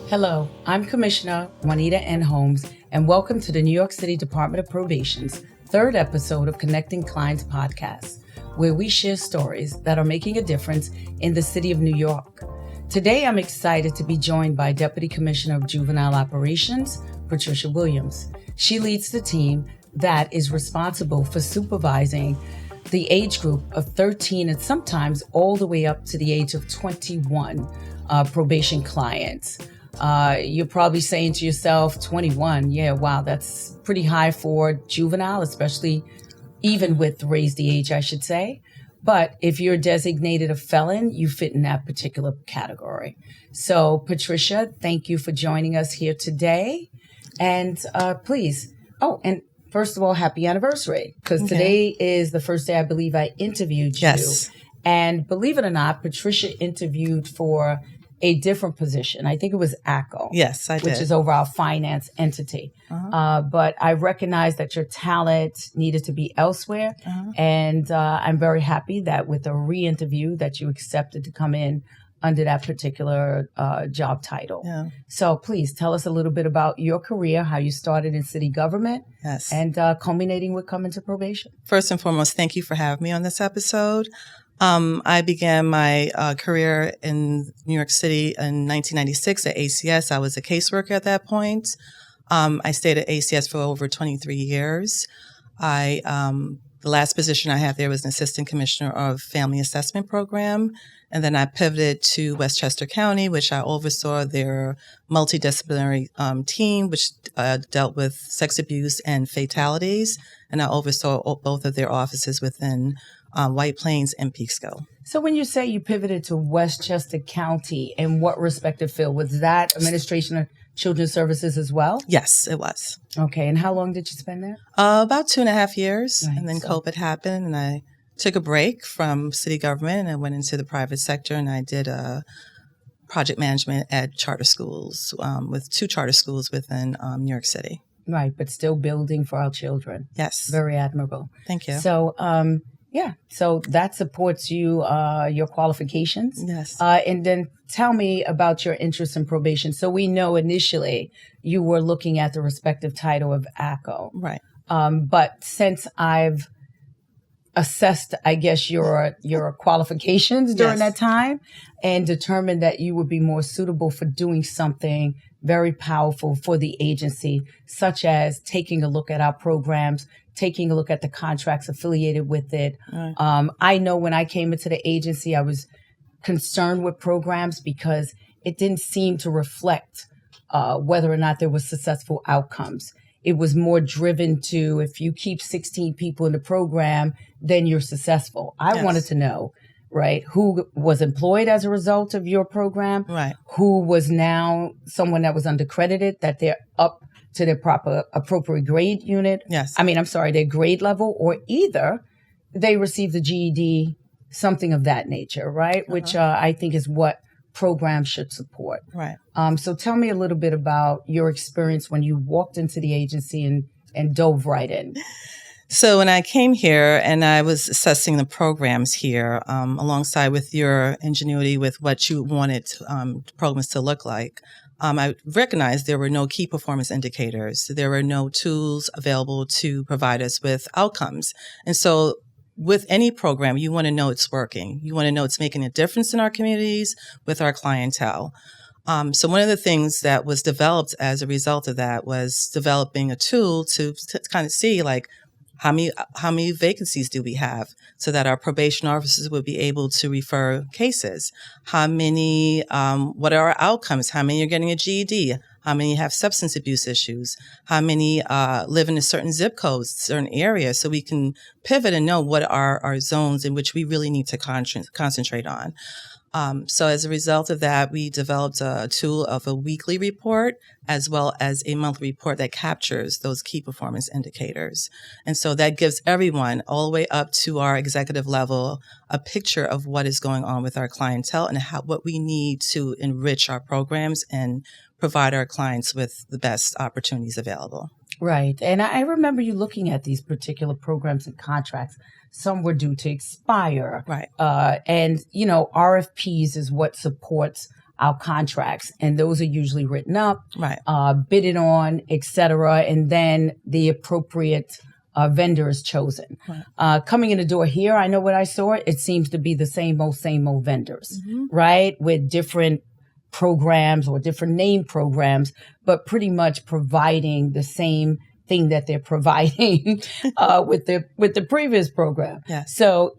Hello, I'm Commissioner Juanita N. Holmes, and welcome to the New York City Department of Probation's third episode of Connecting Clients podcast, where we share stories that are making a difference in the city of New York. Today, I'm excited to be joined by Deputy Commissioner of Juvenile Operations, Patricia Williams. She leads the team that is responsible for supervising the age group of 13 and sometimes all the way up to the age of 21 probation clients. You're probably saying to yourself, 21, yeah, wow, that's pretty high for juvenile, especially even with raised the age, I should say. But if you're designated a felon, you fit in that particular category. So, Patricia, thank you for joining us here today. And please, and first of all, happy anniversary, because today is the first day I believe I interviewed you. Yes. And believe it or not, Patricia interviewed for a different position. I think it was ACO. Yes, I did. Which is over our finance entity. But I recognized that your talent needed to be elsewhere. And I'm very happy that with a re-interview that you accepted to come in under that particular job title. Yeah. So please tell us a little bit about your career, how you started in city government, Yes. and culminating with coming to probation. First and foremost, thank you for having me on this episode. I began my career in New York City in 1996 at ACS. I was a caseworker at that point. I stayed at ACS for over 23 years. The last position I had there was an assistant commissioner of family assessment program. And then I pivoted to Westchester County, which I oversaw their multidisciplinary team, which dealt with sex abuse and fatalities. And I oversaw both of their offices within White Plains and Peekskill. So when you say you pivoted to Westchester County, in what respective field? Was that administration of children's services as well? Yes, it was. Okay. And how long did you spend there? About 2.5 years. Right, And then so- COVID happened and I took a break from city government and I went into the private sector and I did project management at charter schools with 2 charter schools within New York City. Right. But still building for our children. Yes. Very admirable. Thank you. So, so that supports you, your qualifications. Yes. And then tell me about your interest in probation. So we know initially you were looking at the respective title of ACO. Right. But since I've assessed, I guess, your qualifications during Yes. that time and determined that you would be more suitable for doing something very powerful for the agency, such as taking a look at our programs, taking a look at the contracts affiliated with it. Right. I know when I came into the agency, I was concerned with programs because it didn't seem to reflect whether or not there was successful outcomes. It was more driven to, if you keep 16 people in the program, then you're successful. I Yes. wanted to know, right, who was employed as a result of your program, Right. who was now someone that was undercredited, that they're up to their proper appropriate grade unit. Yes. Their grade level, or either they received a GED, something of that nature, right? Which I think is what programs should support. Right. So tell me a little bit about your experience when you walked into the agency and dove right in. So when I came here and I was assessing the programs here, alongside with your ingenuity with what you wanted programs to look like, I recognized there were no key performance indicators. There were no tools available to provide us with outcomes. And so with any program, you want to know it's working. You want to know it's making a difference in our communities with our clientele. So one of the things that was developed as a result of that was developing a tool to kind of see like how many vacancies do we have so that our probation officers would be able to refer cases? How many, what are our outcomes? How many are getting a GED? How many have substance abuse issues? How many live in a certain zip codes, certain areas, so we can pivot and know what are our zones in which we really need to concentrate on. So as a result of that, we developed a tool of a weekly report as well as a monthly report that captures those key performance indicators. And so that gives everyone all the way up to our executive level a picture of what is going on with our clientele and what we need to enrich our programs and provide our clients with the best opportunities available. Right. And I remember you looking at these particular programs and contracts. Some were due to expire. Right. And, RFPs is what supports our contracts, and those are usually written up, Right. bidded on, etc., and then the appropriate vendor is chosen. Right. Coming in the door here, I know what I saw. It seems to be the same old vendors, right? With different programs or different name programs, but pretty much providing the same thing that they're providing with the previous program. Yes. So,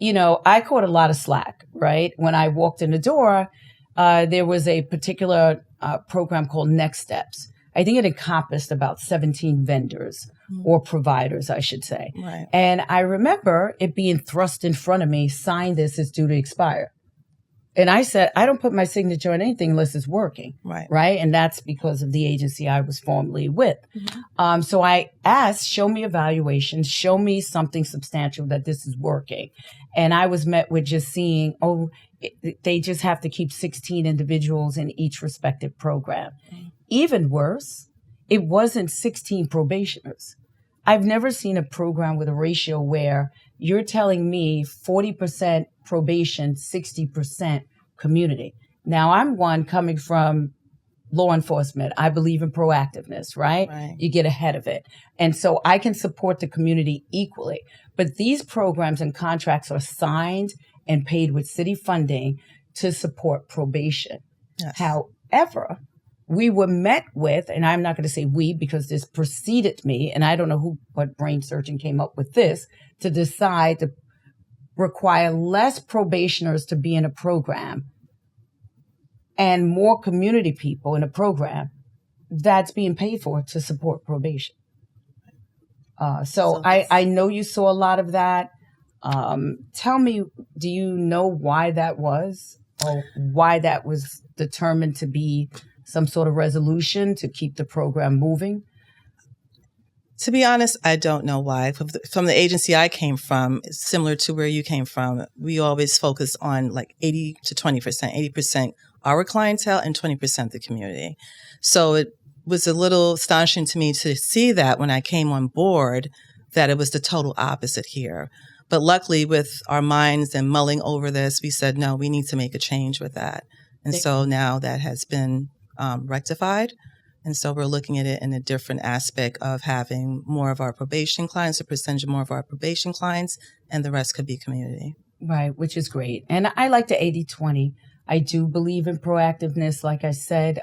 I caught a lot of slack, right? When I walked in the door, there was a particular program called Next Steps. I think it encompassed about 17 vendors or providers, I should say. Right. And I remember it being thrust in front of me, sign this, it's due to expire. And I said, I don't put my signature on anything unless it's working. Right. And that's because of the agency I was formerly with. So I asked, show me evaluations, show me something substantial that this is working. And I was met with just seeing, they just have to keep 16 individuals in each respective program. Even worse, it wasn't 16 probationers. I've never seen a program with a ratio where you're telling me 40% probation, 60% community. Now, I'm one coming from law enforcement. I believe in proactiveness, right? You get ahead of it. And so I can support the community equally. But these programs and contracts are signed and paid with city funding to support probation. Yes. However, we were met with, and I'm not going to say we because this preceded me, and I don't know what brain surgeon came up with this, to decide to require less probationers to be in a program and more community people in a program that's being paid for to support probation. So I know you saw a lot of that. Tell me, do you know why that was, or why that was determined to be some sort of resolution to keep the program moving? To be honest, I don't know why. From the agency I came from, similar to where you came from, we always focus on like 80 to 20%, 80% our clientele and 20% the community. So it was a little astonishing to me to see that when I came on board, that it was the total opposite here. But luckily, with our minds and mulling over this, we said, no, we need to make a change with that. And so now that has been rectified. And so we're looking at it in a different aspect of having more of our probation clients, a percentage more of our probation clients, and the rest could be community. Right, which is great. And I like the 80-20. I do believe in proactiveness. Like I said,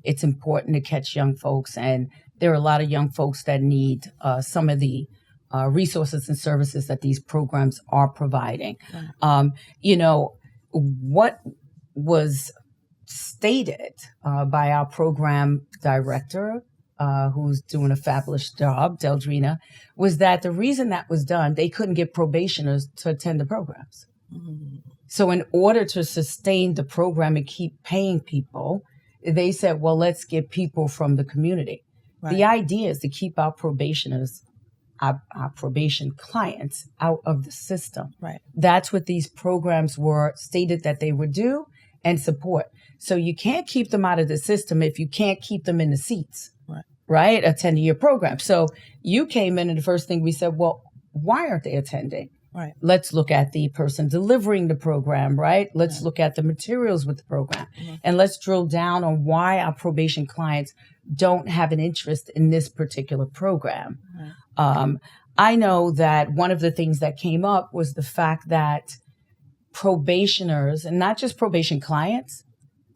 it's important to catch young folks. And there are a lot of young folks that need some of the resources and services that these programs are providing. What was stated by our program director, who's doing a fabulous job, Deldrina, was that the reason that was done, they couldn't get probationers to attend the programs. So in order to sustain the program and keep paying people, they said, well, let's get people from the community. Right. The idea is to keep our probationers, our probation clients out of the system. Right. That's what these programs were stated that they would do and support. So you can't keep them out of the system if you can't keep them in the seats, right? Attending your program. So you came in and the first thing we said, well, why aren't they attending? Right. Let's look at the person delivering the program, right? Let's look at the materials with the program. And let's drill down on why our probation clients don't have an interest in this particular program. I know that one of the things that came up was the fact that probationers, and not just probation clients,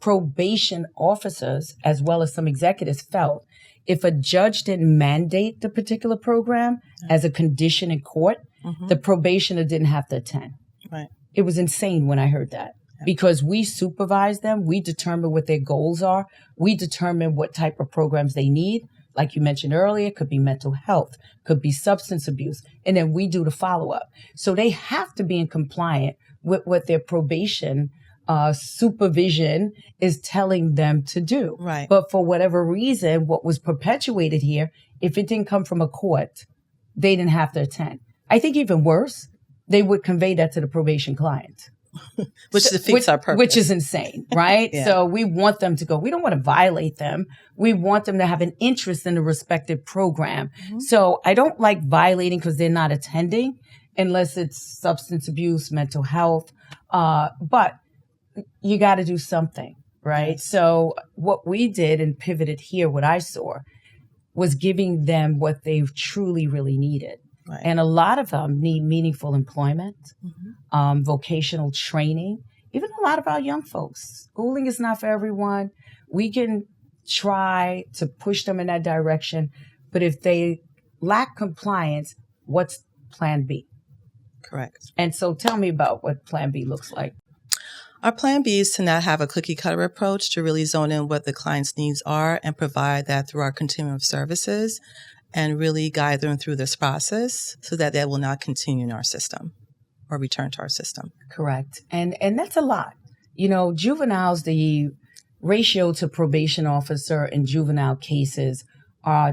probation officers, as well as some executives, felt if a judge didn't mandate the particular program as a condition in court, the probationer didn't have to attend. Right. It was insane when I heard that, because we supervise them. We determine what their goals are. We determine what type of programs they need. Like you mentioned earlier, it could be mental health, could be substance abuse, and then we do the follow-up. So they have to be in compliance with what their probation supervision is telling them to do. Right. But for whatever reason, what was perpetuated here, if it didn't come from a court, they didn't have to attend. I think even worse, they would convey that to the probation client. Which defeats our purpose. Which is insane, right? So we want them to go. We don't want to violate them. We want them to have an interest in the respective program. So I don't like violating because they're not attending unless it's substance abuse, mental health. But you got to do something, right? Yes. So what we did and pivoted here, what I saw was giving them what they truly, really needed. Right. And a lot of them need meaningful employment, vocational training, even a lot of our young folks. Schooling is not for everyone. We can try to push them in that direction, but if they lack compliance, what's plan B? Correct. And so tell me about what plan B looks like. Our plan B is to not have a cookie cutter approach, to really zone in what the client's needs are and provide that through our continuum of services and really guide them through this process so that they will not continue in our system or return to our system. Correct. And that's a lot. You know, juveniles, the ratio to probation officer in juvenile cases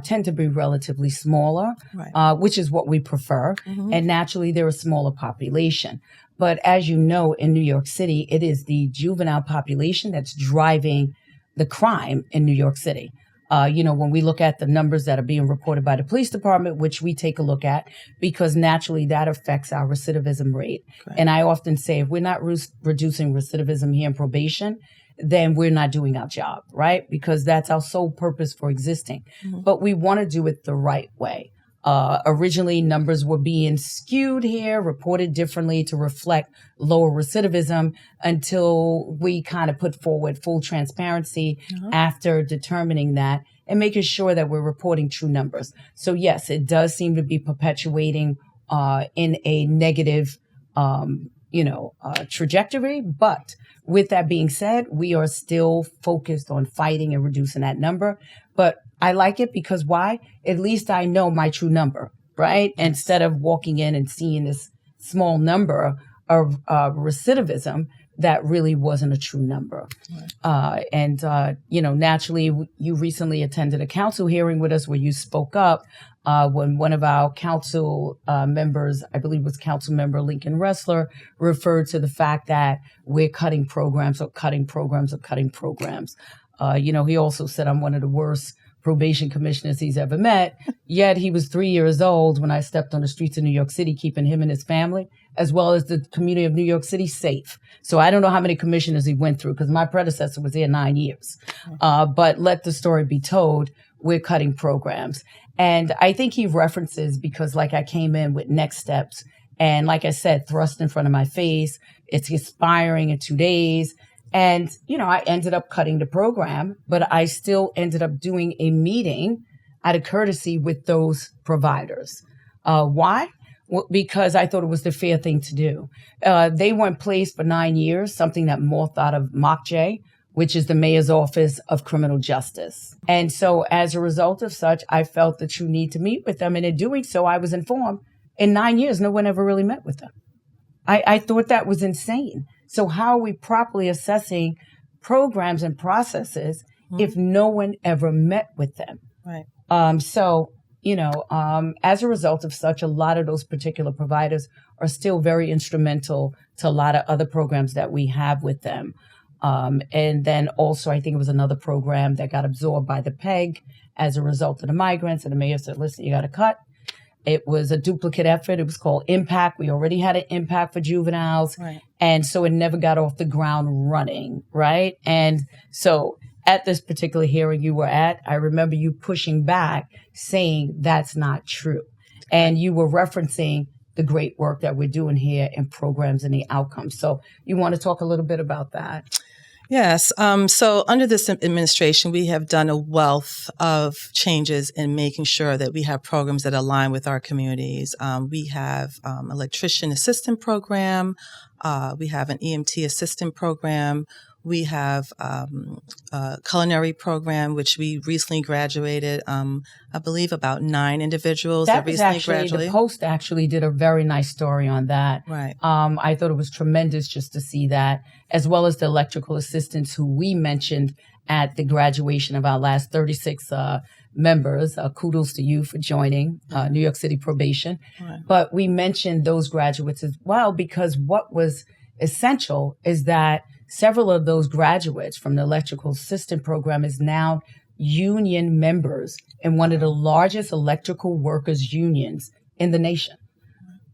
tend to be relatively smaller, Right. which is what we prefer. And naturally, they're a smaller population. But as you know, in New York City, it is the juvenile population that's driving the crime in New York City. When we look at the numbers that are being reported by the police department, which we take a look at, because naturally that affects our recidivism rate. Correct. And I often say, if we're not reducing recidivism here in probation, then we're not doing our job, right? Because that's our sole purpose for existing. But we want to do it the right way. Originally, numbers were being skewed here, reported differently to reflect lower recidivism until we kind of put forward full transparency after determining that and making sure that we're reporting true numbers. So yes, it does seem to be perpetuating in a negative, trajectory. But with that being said, we are still focused on fighting and reducing that number. But I like it because why? At least I know my true number, right? Yes. Instead of walking in and seeing this small number of recidivism that really wasn't a true number. Right. Naturally, you recently attended a council hearing with us where you spoke up when one of our council members, I believe it was Council Member Lincoln Ressler, referred to the fact that we're cutting programs. He also said I'm one of the worst probation commissioners he's ever met. Yet he was 3 years old when I stepped on the streets of New York City, keeping him and his family, as well as the community of New York City, safe. So I don't know how many commissioners he went through because my predecessor was there 9 years. But let the story be told, we're cutting programs. And I think he references because like I came in with next steps and like I said, thrust in front of my face, it's expiring in 2 days. And, I ended up cutting the program, but I still ended up doing a meeting out of courtesy with those providers. Why? Well, because I thought it was the fair thing to do. They were in place for 9 years, something that morphed out of MOCJ, which is the Mayor's Office of Criminal Justice. And so as a result of such, I felt the true need to meet with them. And in doing so, I was informed in 9 years, no one ever really met with them. I thought that was insane. So how are we properly assessing programs and processes if no one ever met with them? Right. As a result of such, a lot of those particular providers are still very instrumental to a lot of other programs that we have with them. And then also, I think it was another program that got absorbed by the PEG as a result of the migrants. And the mayor said, listen, you got to cut. It was a duplicate effort. It was called Impact. We already had an Impact for juveniles. Right. And so it never got off the ground running, right? And so at this particular hearing you were at, I remember you pushing back saying that's not true. And you were referencing the great work that we're doing here in programs and the outcomes. So you want to talk a little bit about that? Yes. So under this administration, we have done a wealth of changes in making sure that we have programs that align with our communities. We have electrician assistant program. We have an EMT assistant program. We have a culinary program, which we recently graduated. I believe about 9 individuals that recently graduated. The Post actually did a very nice story on that. Right. I thought it was tremendous just to see that, as well as the electrical assistants who we mentioned at the graduation of our last 36 members. Kudos to you for joining New York City Probation. Right. But we mentioned those graduates as well because what was essential is that several of those graduates from the electrical assistant program is now union members in one of the largest electrical workers unions in the nation.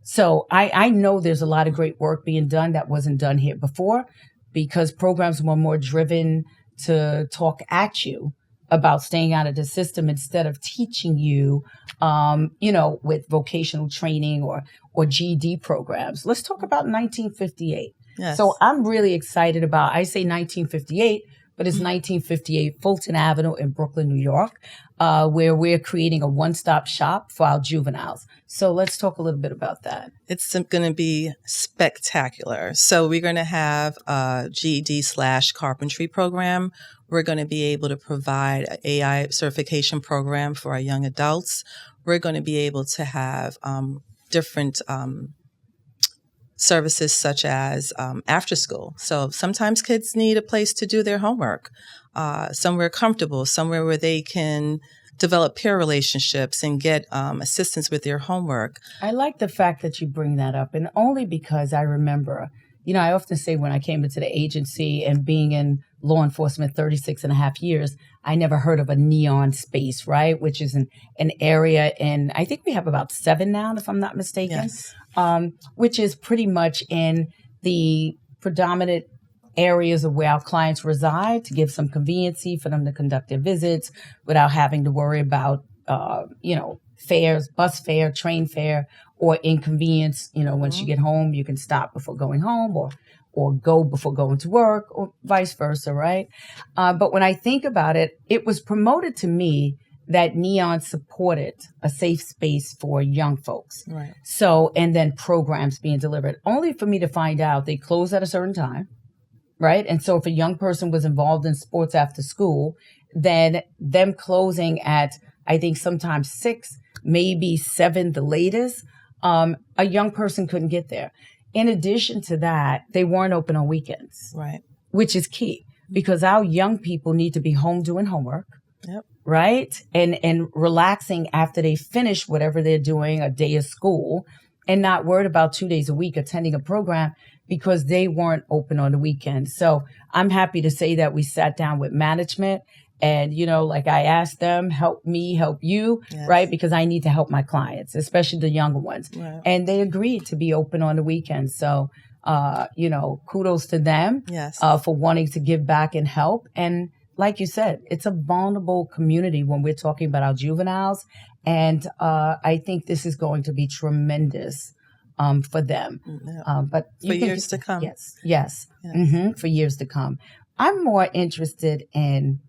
So I know there's a lot of great work being done that wasn't done here before because programs were more driven to talk at you about staying out of the system instead of teaching you, with vocational training or GED programs. Let's talk about 1958. Yes. So I'm really excited about, I say 1958, but it's 1958 Fulton Avenue in Brooklyn, New York, where we're creating a one-stop shop for our juveniles. So let's talk a little bit about that. It's going to be spectacular. So we're going to have a GED/carpentry program. We're going to be able to provide an AI certification program for our young adults. We're going to be able to have different services such as after school. So sometimes kids need a place to do their homework, somewhere comfortable, somewhere where they can develop peer relationships and get assistance with their homework. I like the fact that you bring that up, and only because I remember, I often say when I came into the agency and being in law enforcement 36 and a half years, I never heard of a neon space, right? Which is an area in, I think we have about 7 now, if I'm not mistaken, Yes. Which is pretty much in the predominant areas of where our clients reside to give some conveniency for them to conduct their visits without having to worry about, fares, bus fare, train fare, or inconvenience. Once you get home, you can stop before going home or go before going to work or vice versa, right? But when I think about it, it was promoted to me that Neon supported a safe space for young folks. Right. So, and then programs being delivered, only for me to find out they close at a certain time. Right. And so if a young person was involved in sports after school, then them closing at, I think sometimes 6, maybe 7, the latest, a young person couldn't get there. In addition to that, they weren't open on weekends. Right. Which is key because our young people need to be home doing homework. Yep. Right. And relaxing after they finish whatever they're doing, a day of school, and not worried about 2 days a week attending a program because they weren't open on the weekend. So I'm happy to say that we sat down with management and, like I asked them, help me, help you, Yes. right? Because I need to help my clients, especially the younger ones. Right. And they agreed to be open on the weekend. So, kudos to them Yes. For wanting to give back and help. And like you said, it's a vulnerable community when we're talking about our juveniles. And I think this is going to be tremendous for them. But for years to come. Yes. For years to come. I'm more interested in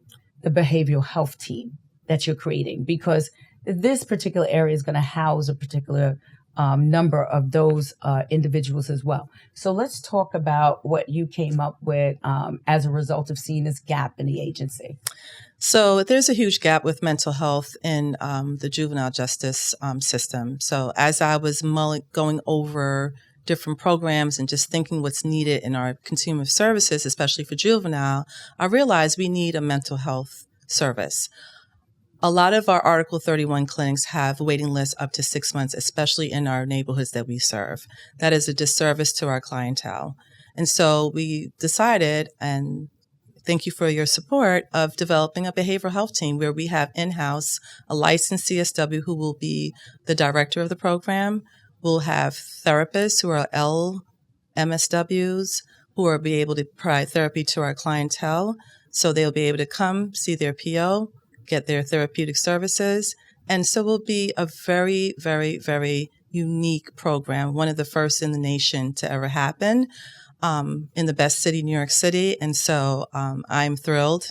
the behavioral health team that you're creating because this particular area is going to house a particular number of those individuals as well. So let's talk about what you came up with as a result of seeing this gap in the agency. So there's a huge gap with mental health in the juvenile justice system. So as I was going over different programs and just thinking what's needed in our continuum of services, especially for juvenile, I realized we need a mental health service. A lot of our Article 31 clinics have waiting lists up to 6 months, especially in our neighborhoods that we serve. That is a disservice to our clientele. And so we decided, and thank you for your support, of developing a behavioral health team where we have in-house a licensed CSW who will be the director of the program. We'll have therapists who are LMSWs who will be able to provide therapy to our clientele. So they'll be able to come see their PO, get their therapeutic services. And so it will be a very, very, very unique program, one of the first in the nation to ever happen in the best city, New York City. And so I'm thrilled.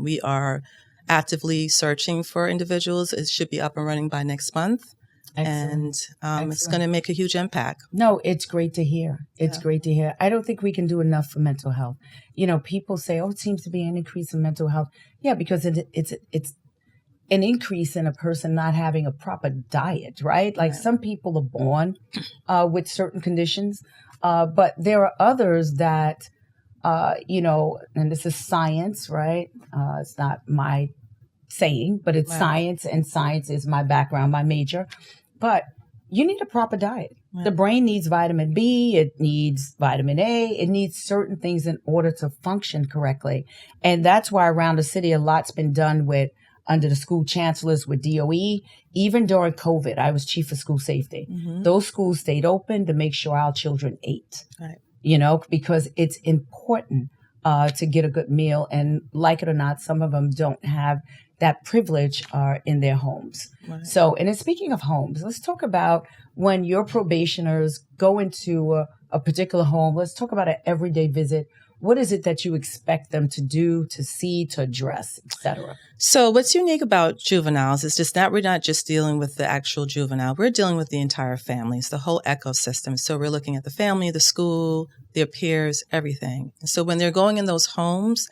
We are actively searching for individuals. It should be up and running by next month. Excellent. And it's going to make a huge impact. No, it's great to hear. It's great to hear. I don't think we can do enough for mental health. People say, oh, it seems to be an increase in mental health. Yeah, because it's an increase in a person not having a proper diet, right? Like some people are born with certain conditions, but there are others that, and this is science, right? It's not my saying, but it's science, and science is my background, my major. But you need a proper diet. Right. The brain needs vitamin B, it needs vitamin A, it needs certain things in order to function correctly. And that's why around the city, a lot's been done under the school chancellors with DOE. Even during COVID, I was chief of school safety. Mm-hmm. Those schools stayed open to make sure our children ate, right. Because it's important to get a good meal. And like it or not, some of them don't have that privilege in their homes. Right. So, and then speaking of homes, let's talk about when your probationers go into a particular home. Let's talk about an everyday visit. What is it that you expect them to do, to see, to address, etc.? So what's unique about juveniles is just that we're not just dealing with the actual juvenile. We're dealing with the entire family. It's the whole ecosystem. So we're looking at the family, the school, their peers, everything. So when they're going in those homes,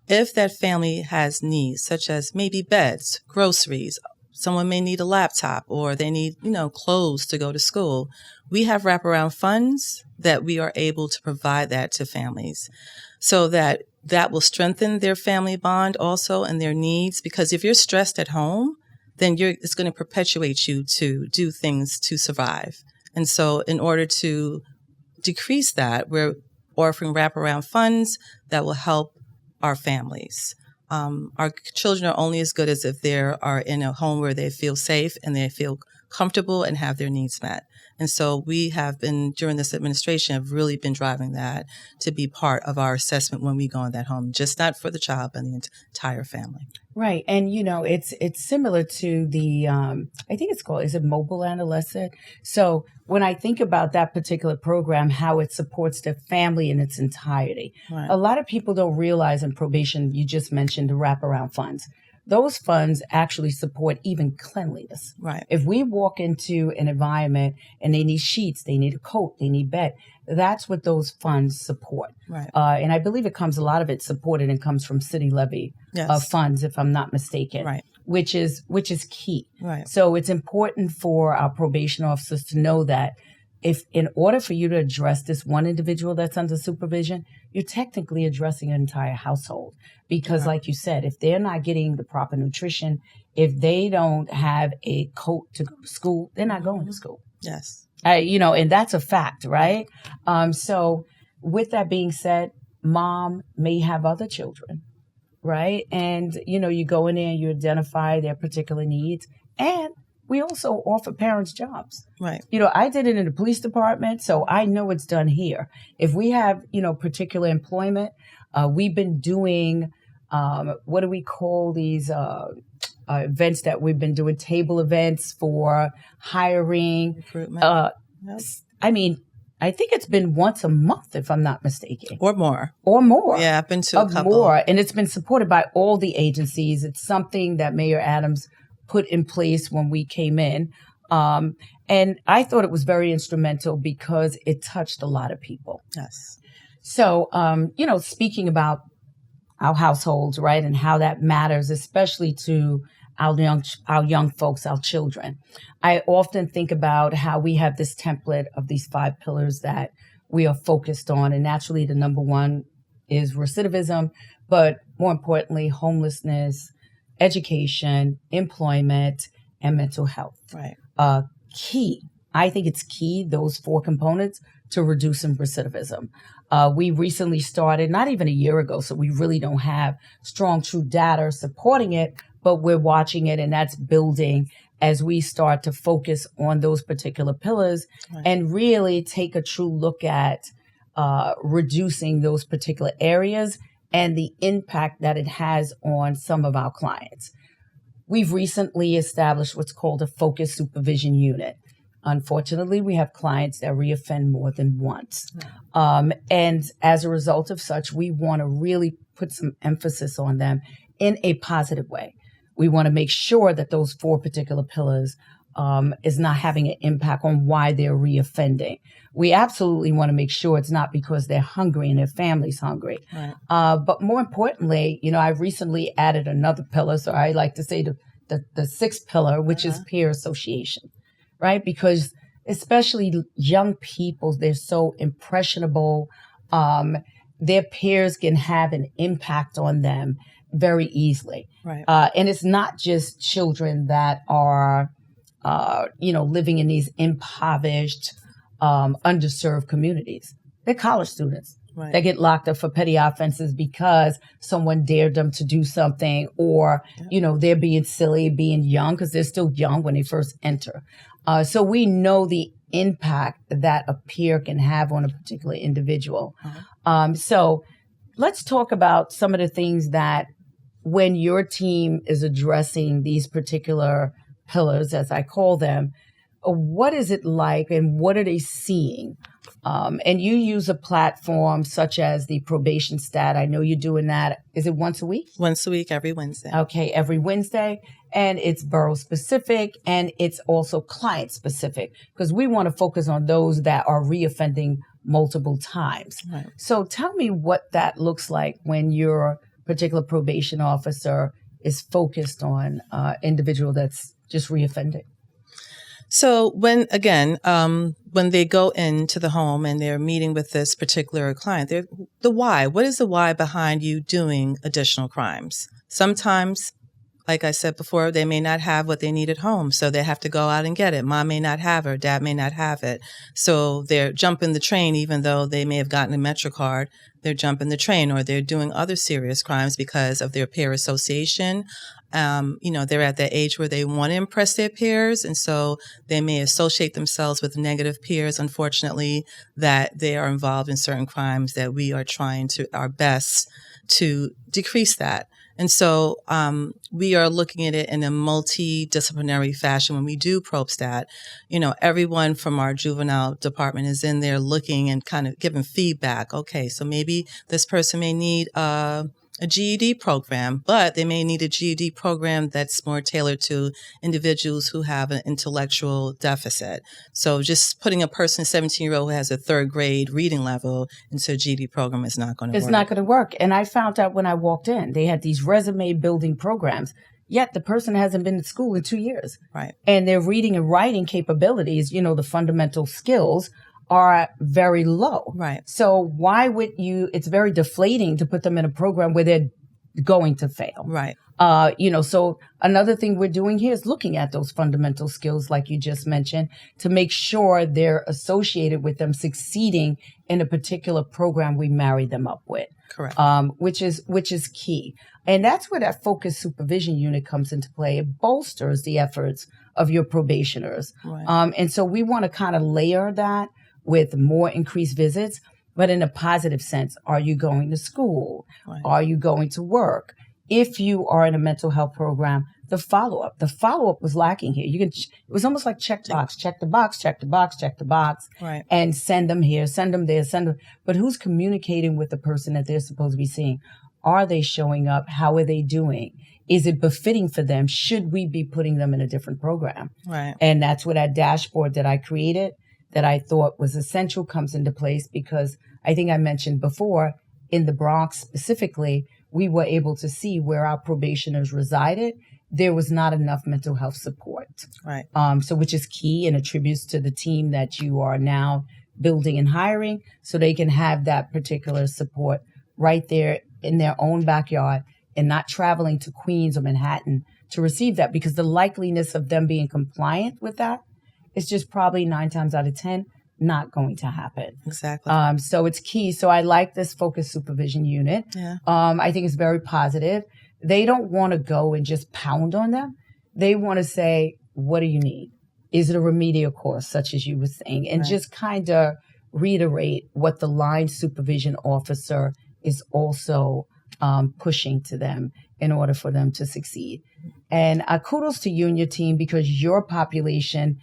if that family has needs, such as maybe beds, groceries, someone may need a laptop, or they need, clothes to go to school, we have wraparound funds that we are able to provide that to families, so that will strengthen their family bond also and their needs. Because if you're stressed at home, then it's going to perpetuate you to do things to survive. And so in order to decrease that, we're offering wraparound funds that will help our families. Our children are only as good as if they are in a home where they feel safe and they feel comfortable and have their needs met. And so we have been, during this administration, have really been driving that to be part of our assessment when we go in that home, just not for the child, but the entire family. Right. And, it's similar to the, I think it's called, is it mobile adolescent? So when I think about that particular program, how it supports the family in its entirety, Right. A lot of people don't realize in probation, you just mentioned the wraparound funds. Those funds actually support even cleanliness. Right. If we walk into an environment and they need sheets, they need a coat, they need bed, that's what those funds support. Right. And I believe a lot of it supported and comes from city levy funds, if I'm not mistaken. Right. Which is key. Right. So it's important for our probation officers to know that if in order for you to address this one individual that's under supervision, you're technically addressing an entire household. Because like you said, if they're not getting the proper nutrition, if they don't have a coat to go to school, they're not going to school. Yes. And that's a fact, right? So with that being said, mom may have other children, right? And, you go in there and you identify their particular needs. And we also offer parents jobs. Right. I did it in the police department, so I know it's done here. If we have, particular employment, we've been doing, what do we call these events that we've been doing? Table events for hiring. Recruitment. I think it's been once a month, if I'm not mistaken. Or more. Yeah, I've been to a couple. More, and it's been supported by all the agencies. It's something that Mayor Adams put in place when we came in. And I thought it was very instrumental because it touched a lot of people. Yes. So, speaking about our households, right, and how that matters, especially to our young folks, our children. I often think about how we have this template of these 5 pillars that we are focused on. And naturally, the number one is recidivism, but more importantly, homelessness, education, employment, and mental health. Right. Key. I think it's key, those 4 components, to reducing recidivism. We recently started, not even a year ago, so we really don't have strong, true data supporting it, but we're watching it, and that's building as we start to focus on those particular pillars and really take a true look at reducing those particular areas and the impact that it has on some of our clients. We've recently established what's called a focus supervision unit. Unfortunately, we have clients that reoffend more than once. And as a result of such, we want to really put some emphasis on them in a positive way. We want to make sure that those 4 particular pillars is not having an impact on why they're reoffending. We absolutely want to make sure it's not because they're hungry and their family's hungry. Right. But more importantly, I recently added another pillar. So I like to say the 6th pillar, which is peer association, right? Because especially young people, they're so impressionable. Their peers can have an impact on them very easily. Right. And it's not just children that are, living in these impoverished, underserved communities. They're college students. Right. That get locked up for petty offenses because someone dared them to do something, or, they're being silly, being young, because they're still young when they first enter. So we know the impact that a peer can have on a particular individual. So let's talk about some of the things that when your team is addressing these particular pillars, as I call them, what is it like and what are they seeing? And you use a platform such as the probation stat. I know you're doing that. Is it once a week? Once a week, every Wednesday. Okay, every Wednesday. And it's borough specific and it's also client specific because we want to focus on those that are reoffending multiple times. Right. So tell me what that looks like when your particular probation officer is focused on individual that's just reoffending. So when they go into the home and they're meeting with this particular client, the why. What is the why behind you doing additional crimes? Sometimes, like I said before, they may not have what they need at home, so they have to go out and get it. Mom may not have it, dad may not have it. So they're jumping the train, even though they may have gotten a MetroCard. They're jumping the train, or they're doing other serious crimes because of their peer association. They're at that age where they want to impress their peers, and so they may associate themselves with negative peers, unfortunately, that they are involved in certain crimes that we are trying our best to decrease that. And so we are looking at it in a multidisciplinary fashion when we do ProbeStat. Everyone from our juvenile department is in there looking and kind of giving feedback. Okay, so maybe this person may need a GED program, but they may need a GED program that's more tailored to individuals who have an intellectual deficit. So just putting a person, 17-year-old who has a third grade reading level into a GED program is not going to work. It's not going to work. And I found out when I walked in, they had these resume building programs, yet the person hasn't been to school in 2 years. Right. And their reading and writing capabilities, the fundamental skills are very low. Right. So why would it's very deflating to put them in a program where they're going to fail. Right. So another thing we're doing here is looking at those fundamental skills, like you just mentioned, to make sure they're associated with them succeeding in a particular program we marry them up with. Correct. Which is key. And that's where that focused supervision unit comes into play. It bolsters the efforts of your probationers. Right. And so we want to kind of layer that with more increased visits, but in a positive sense. Are you going to school? Right. Are you going to work? If you are in a mental health program, the follow-up was lacking here. It was almost like check the box, check the box, right. And send them here, send them there, send them. But who's communicating with the person that they're supposed to be seeing? Are they showing up? How are they doing? Is it befitting for them? Should we be putting them in a different program? Right. And that's where that dashboard that I created that I thought was essential comes into place, because I think I mentioned before, in the Bronx specifically, we were able to see where our probationers resided. There was not enough mental health support. Right. So which is key and attributes to the team that you are now building and hiring, so they can have that particular support right there in their own backyard and not traveling to Queens or Manhattan to receive that, because the likeliness of them being compliant with that is just probably 9 times out of 10 not going to happen. Exactly. So it's key. So I like this focused supervision unit. Yeah. I think it's very positive. They don't want to go and just pound on them. They want to say, what do you need? Is it a remedial course, such as you were saying? And right. just kind of reiterate what the line supervision officer is also pushing to them in order for them to succeed. And kudos to you and your team, because your population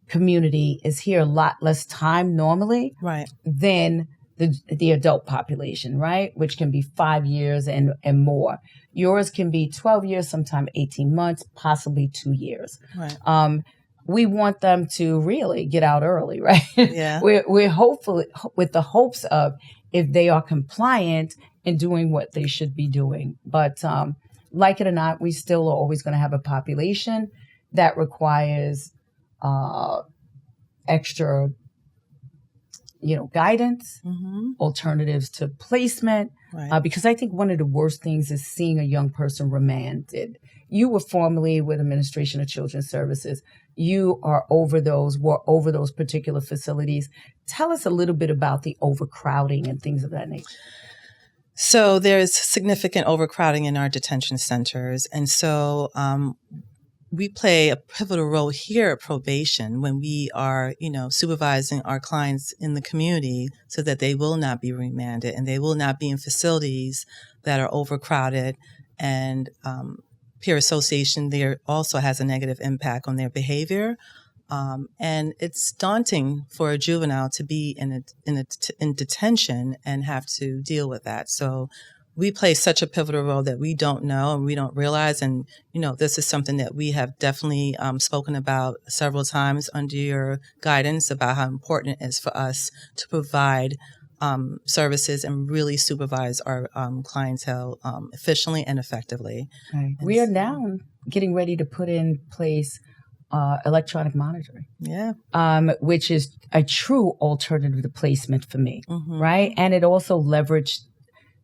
community is here a lot less time normally right. than the adult population, right? Which can be 5 years and more. Yours can be 12 years, sometimes 18 months, possibly 2 years. Right. We want them to really get out early, right? Yeah. We're hopefully with the hopes of, if they are compliant and doing what they should be doing. But like it or not, we still are always going to have a population that requires extra, guidance, mm-hmm. alternatives to placement. Right. Because I think one of the worst things is seeing a young person remanded. You were formerly with Administration of Children's Services. You were over those particular facilities. Tell us a little bit about the overcrowding and things of that nature. So there's significant overcrowding in our detention centers. And so we play a pivotal role here at probation when we are, supervising our clients in the community so that they will not be remanded and they will not be in facilities that are overcrowded. And peer association there also has a negative impact on their behavior. And it's daunting for a juvenile to be in detention and have to deal with that. So we play such a pivotal role that we don't know and we don't realize. And, this is something that we have definitely spoken about several times under your guidance about how important it is for us to provide services and really supervise our clientele efficiently and effectively. Right. We are now getting ready to put in place electronic monitoring. Yeah. Which is a true alternative to placement for me, right? And it also leveraged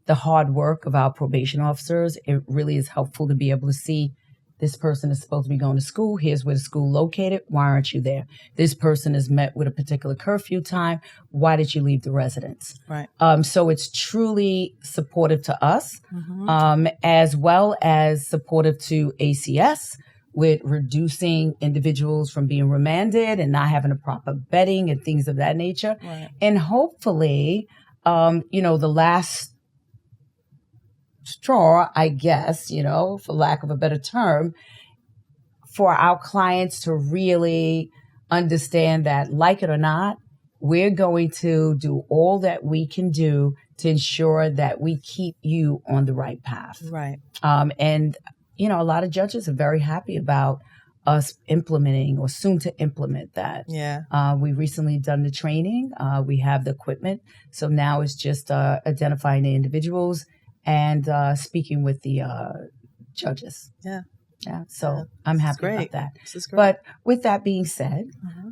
the hard work of our probation officers. It really is helpful to be able to see this person is supposed to be going to school. Here's where the school located. Why aren't you there? This person is met with a particular curfew time. Why did you leave the residence? Right. So it's truly supportive to us, as well as supportive to ACS with reducing individuals from being remanded and not having a proper vetting and things of that nature. Right. And hopefully, the last straw, I guess, for lack of a better term, for our clients to really understand that, like it or not, we're going to do all that we can do to ensure that we keep you on the right path. Right. And a lot of judges are very happy about us implementing or soon to implement that. Yeah. We recently done the training. We have the equipment. So now it's just identifying the individuals and speaking with the judges. Yeah. Yeah. So I'm happy about that. This is great. But with that being said,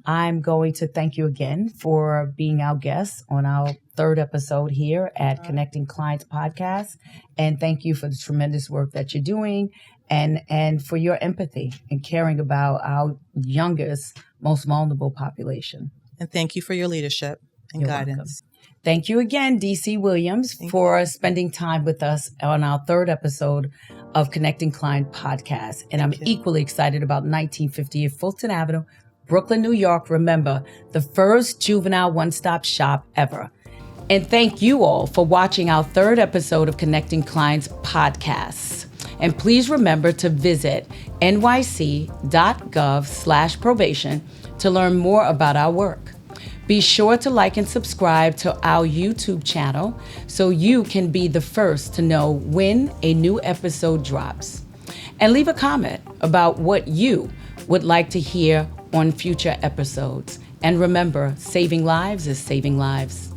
I'm going to thank you again for being our guest on our third episode here at Connecting Clients Podcast. And thank you for the tremendous work that you're doing and for your empathy and caring about our youngest, most vulnerable population. And thank you for your leadership and You're guidance. welcome. Thank you again, DC Williams, for spending time with us on our third episode of Connecting Client Podcast. And I'm equally excited about 1950 Fulton Avenue, Brooklyn, New York. Remember, the first juvenile one-stop shop ever. And thank you all for watching our third episode of Connecting Clients Podcasts. And please remember to visit nyc.gov/probation to learn more about our work. Be sure to like and subscribe to our YouTube channel so you can be the first to know when a new episode drops. And leave a comment about what you would like to hear on future episodes. And remember, saving lives is saving lives.